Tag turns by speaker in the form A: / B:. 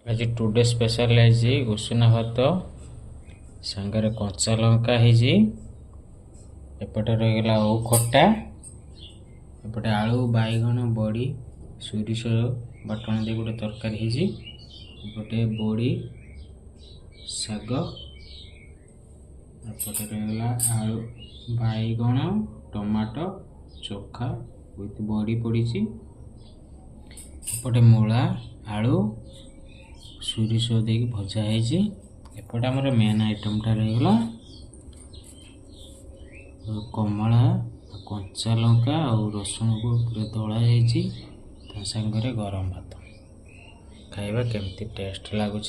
A: आज today special है उषुना भात सांगे कंचा लंका एपटे रहीगला ओ खट्टा एपटे आलू बैगण बड़ी सोरिष बाटण दे गोटे तरकारी एपटे बड़ी शाग एपटे रहीगला आलू बैगण टमाटो चोखा विथ बड़ी पड़ी एपटे मूला आलू सोरिष दे भजा एपटे आमर मेन आइटमटा रहीगला कमला कंचा लंका और रसुण को पूरा दला सांगे गरम भात खाइबा केमती टेस्ट लगुच।